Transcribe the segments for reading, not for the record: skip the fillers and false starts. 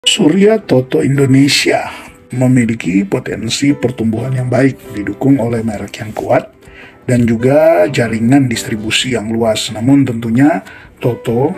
Surya Toto Indonesia memiliki potensi pertumbuhan yang baik, didukung oleh merek yang kuat dan juga jaringan distribusi yang luas. Namun tentunya Toto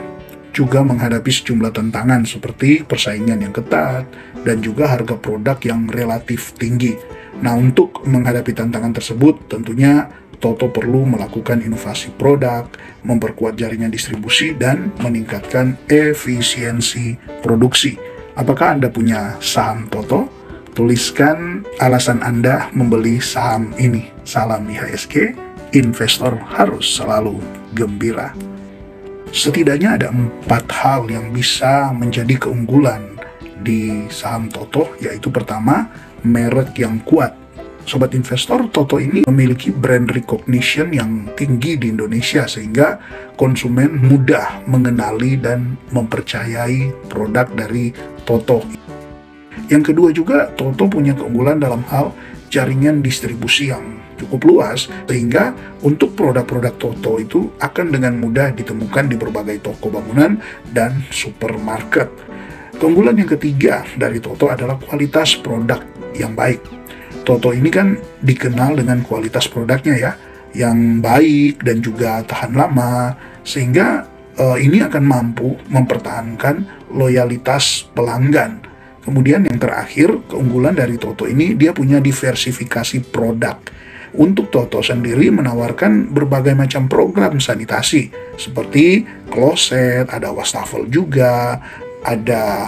juga menghadapi sejumlah tantangan seperti persaingan yang ketat dan juga harga produk yang relatif tinggi. Nah, untuk menghadapi tantangan tersebut, tentunya Toto perlu melakukan inovasi produk, memperkuat jaringan distribusi, dan meningkatkan efisiensi produksi. Apakah Anda punya saham Toto? Tuliskan alasan Anda membeli saham ini. Salam IHSG, investor harus selalu gembira. Setidaknya ada 4 hal yang bisa menjadi keunggulan di saham Toto, yaitu pertama, merek yang kuat. Sobat investor, Toto ini memiliki brand recognition yang tinggi di Indonesia sehingga konsumen mudah mengenali dan mempercayai produk dari Toto. Yang kedua juga, Toto punya keunggulan dalam hal jaringan distribusi yang cukup luas sehingga untuk produk-produk Toto itu akan dengan mudah ditemukan di berbagai toko bangunan dan supermarket. Keunggulan yang ketiga dari Toto adalah kualitas produk yang baik. Toto ini kan dikenal dengan kualitas produknya ya, yang baik dan juga tahan lama, sehingga ini akan mampu mempertahankan loyalitas pelanggan. Kemudian yang terakhir, keunggulan dari Toto ini, dia punya diversifikasi produk. Untuk Toto sendiri menawarkan berbagai macam program sanitasi, seperti kloset, ada wastafel juga, ada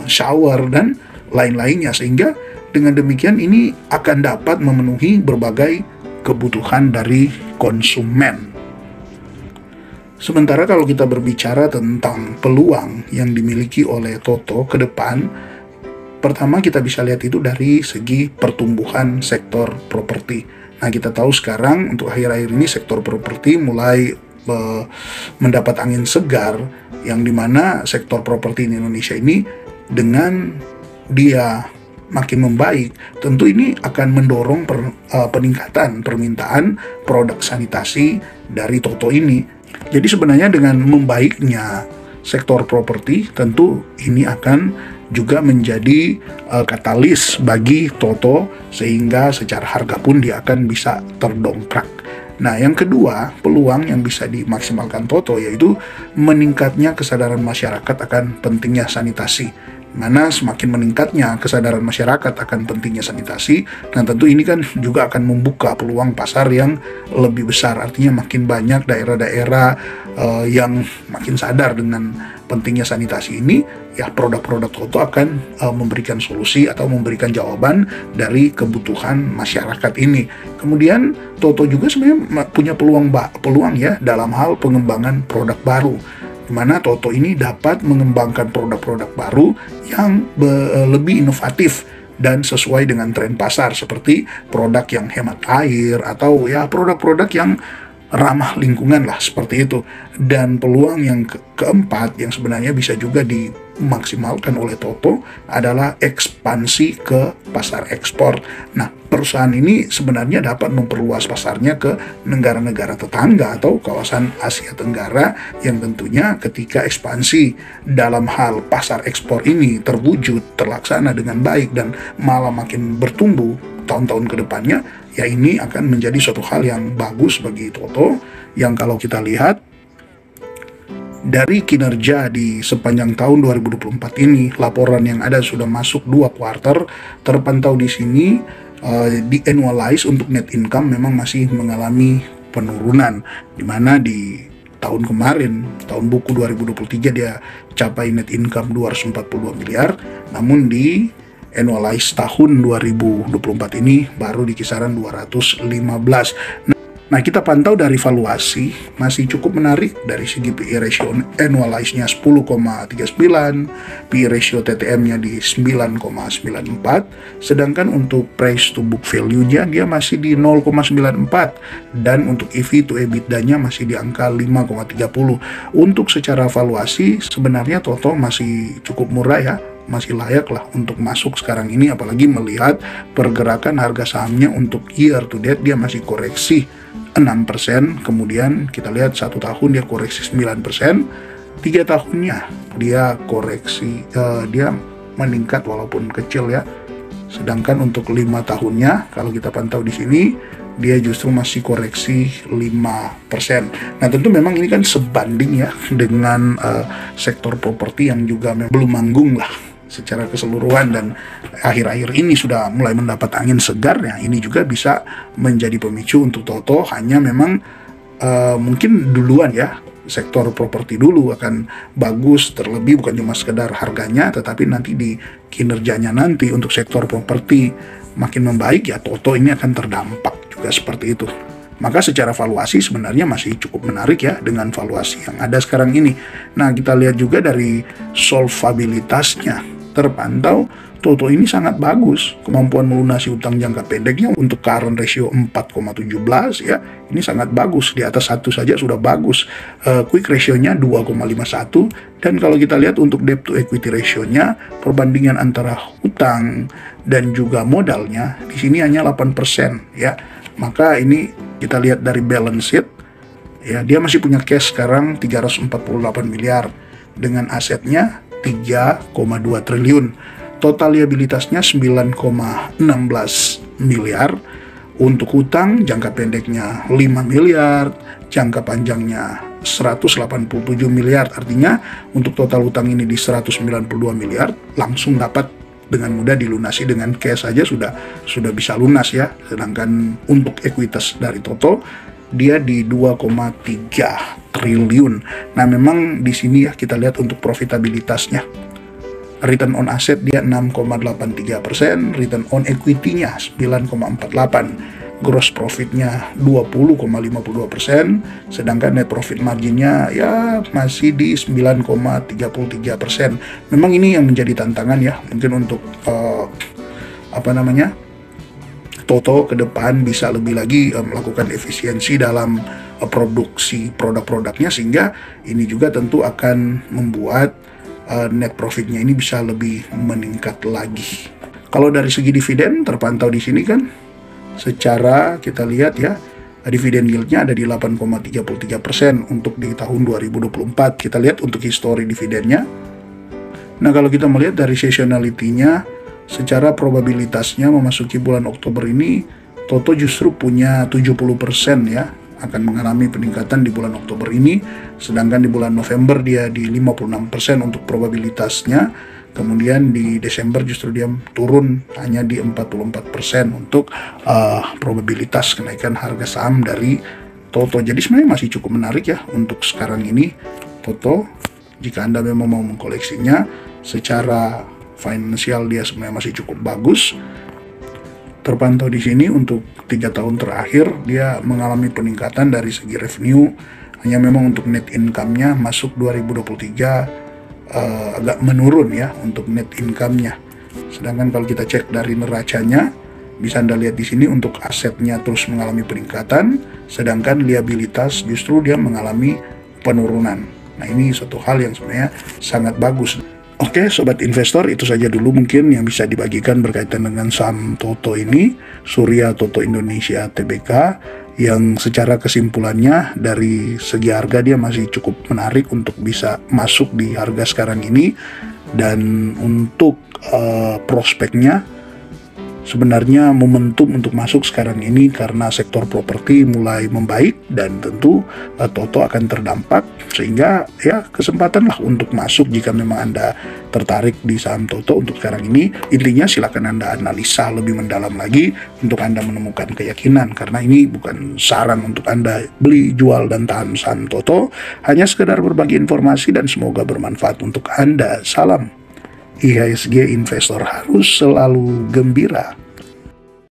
shower, dan lain-lainnya, sehingga dengan demikian ini akan dapat memenuhi berbagai kebutuhan dari konsumen. Sementara kalau kita berbicara tentang peluang yang dimiliki oleh Toto ke depan, pertama kita bisa lihat itu dari segi pertumbuhan sektor properti. Nah, kita tahu sekarang untuk akhir-akhir ini sektor properti mulai mendapat angin segar, yang dimana sektor properti di Indonesia ini dengan dia makin membaik, tentu ini akan mendorong peningkatan permintaan produk sanitasi dari Toto ini. Jadi sebenarnya dengan membaiknya sektor properti, tentu ini akan juga menjadi katalis bagi Toto sehingga secara harga pun dia akan bisa terdongkrak. Nah, yang kedua, peluang yang bisa dimaksimalkan Toto yaitu meningkatnya kesadaran masyarakat akan pentingnya sanitasi. Mana semakin meningkatnya kesadaran masyarakat akan pentingnya sanitasi, dan tentu ini kan juga akan membuka peluang pasar yang lebih besar. Artinya makin banyak daerah-daerah yang makin sadar dengan pentingnya sanitasi ini, ya produk-produk Toto akan memberikan solusi atau memberikan jawaban dari kebutuhan masyarakat ini. Kemudian Toto juga sebenarnya punya peluang ya dalam hal pengembangan produk baru, di mana Toto ini dapat mengembangkan produk-produk baru yang lebih inovatif dan sesuai dengan tren pasar, seperti produk yang hemat air atau ya produk-produk yang ramah lingkungan lah, seperti itu. Dan peluang yang keempat yang sebenarnya bisa juga dimaksimalkan oleh Toto adalah ekspansi ke pasar ekspor. Nah, perusahaan ini sebenarnya dapat memperluas pasarnya ke negara-negara tetangga atau kawasan Asia Tenggara, yang tentunya ketika ekspansi dalam hal pasar ekspor ini terwujud, terlaksana dengan baik dan malah makin bertumbuh tahun-tahun ke depannya, ya ini akan menjadi suatu hal yang bagus bagi Toto, yang kalau kita lihat dari kinerja di sepanjang tahun 2024 ini, laporan yang ada sudah masuk 2 kuartal, terpantau di sini di annualize untuk net income memang masih mengalami penurunan, di mana di tahun kemarin, tahun buku 2023 dia capai net income 242 miliar, namun di annualize tahun 2024 ini baru di kisaran 215. Nah, kita pantau dari valuasi masih cukup menarik dari segi PE ratio annualize-nya 10,39, PE ratio TTM-nya di 9,94, sedangkan untuk price to book value-nya dia masih di 0,94, dan untuk EV to EBITDA-nya masih di angka 5,30. Untuk secara valuasi sebenarnya Toto masih cukup murah ya, masih layak lah untuk masuk sekarang ini, apalagi melihat pergerakan harga sahamnya untuk year to date dia masih koreksi 6%, kemudian kita lihat 1 tahun dia koreksi 9%, 3 tahunnya dia koreksi dia meningkat walaupun kecil ya. Sedangkan untuk 5 tahunnya kalau kita pantau di sini dia justru masih koreksi 5%. Nah tentu memang ini kan sebanding ya dengan sektor properti yang juga belum manggung lah secara keseluruhan, dan akhir-akhir ini sudah mulai mendapat angin segar ya. Ini juga bisa menjadi pemicu untuk Toto, hanya memang mungkin duluan ya sektor properti dulu akan bagus, terlebih bukan cuma sekedar harganya tetapi nanti di kinerjanya nanti untuk sektor properti makin membaik ya, Toto ini akan terdampak juga seperti itu. Maka secara valuasi sebenarnya masih cukup menarik ya dengan valuasi yang ada sekarang ini. Nah kita lihat juga dari solvabilitasnya terpantau Toto ini sangat bagus, kemampuan melunasi utang jangka pendeknya untuk current ratio 4,17 ya, ini sangat bagus, di atas 1 saja sudah bagus. Quick ratio-nya 2,51, dan kalau kita lihat untuk debt to equity ratio-nya, perbandingan antara utang dan juga modalnya di sini hanya 8% ya. Maka ini kita lihat dari balance sheet ya, dia masih punya cash sekarang 348 miliar dengan asetnya 3,2 triliun. Total liabilitasnya 9,16 miliar, untuk hutang jangka pendeknya 5 miliar, jangka panjangnya 187 miliar. Artinya untuk total hutang ini di 192 miliar langsung dapat dengan mudah dilunasi dengan cash saja sudah bisa lunas ya. Sedangkan untuk ekuitas dari Toto dia di 2,3 triliun. Nah memang di sini ya kita lihat untuk profitabilitasnya. Return on asset dia 6,83%, return on equity-nya 9,48%, gross profit-nya 20,52%, sedangkan net profit margin-nya ya masih di 9,33%. Memang ini yang menjadi tantangan ya, mungkin untuk Toto ke depan bisa lebih lagi melakukan efisiensi dalam produksi produk-produknya, sehingga ini juga tentu akan membuat net profitnya ini bisa lebih meningkat lagi. Kalau dari segi dividen terpantau di sini kan, secara kita lihat ya, dividen yield-nya ada di 8,33% untuk di tahun 2024. Kita lihat untuk histori dividennya. Nah kalau kita melihat dari seasonality-nya, secara probabilitasnya memasuki bulan Oktober ini, Toto justru punya 70% ya akan mengalami peningkatan di bulan Oktober ini, sedangkan di bulan November dia di 56% untuk probabilitasnya, kemudian di Desember justru dia turun hanya di 44% untuk probabilitas kenaikan harga saham dari Toto. Jadi sebenarnya masih cukup menarik ya untuk sekarang ini Toto, jika Anda memang mau mengkoleksinya. Secara finansial dia sebenarnya masih cukup bagus. Terpantau di sini untuk 3 tahun terakhir dia mengalami peningkatan dari segi revenue, hanya memang untuk net income-nya masuk 2023 agak menurun ya untuk net income-nya. Sedangkan kalau kita cek dari neracanya, bisa Anda lihat di sini untuk asetnya terus mengalami peningkatan, sedangkan liabilitas justru dia mengalami penurunan. Nah ini suatu hal yang sebenarnya sangat bagus. Oke, sobat investor, itu saja dulu mungkin yang bisa dibagikan berkaitan dengan saham Toto ini, Surya Toto Indonesia Tbk, yang secara kesimpulannya dari segi harga dia masih cukup menarik untuk bisa masuk di harga sekarang ini, dan untuk prospeknya sebenarnya momentum untuk masuk sekarang ini karena sektor properti mulai membaik, dan tentu Toto akan terdampak, sehingga ya kesempatan lah untuk masuk jika memang Anda tertarik di saham Toto untuk sekarang ini. Intinya silakan Anda analisa lebih mendalam lagi untuk Anda menemukan keyakinan, karena ini bukan saran untuk Anda beli, jual, dan tahan saham Toto, hanya sekedar berbagi informasi dan semoga bermanfaat untuk Anda. Salam IHSG, investor harus selalu gembira.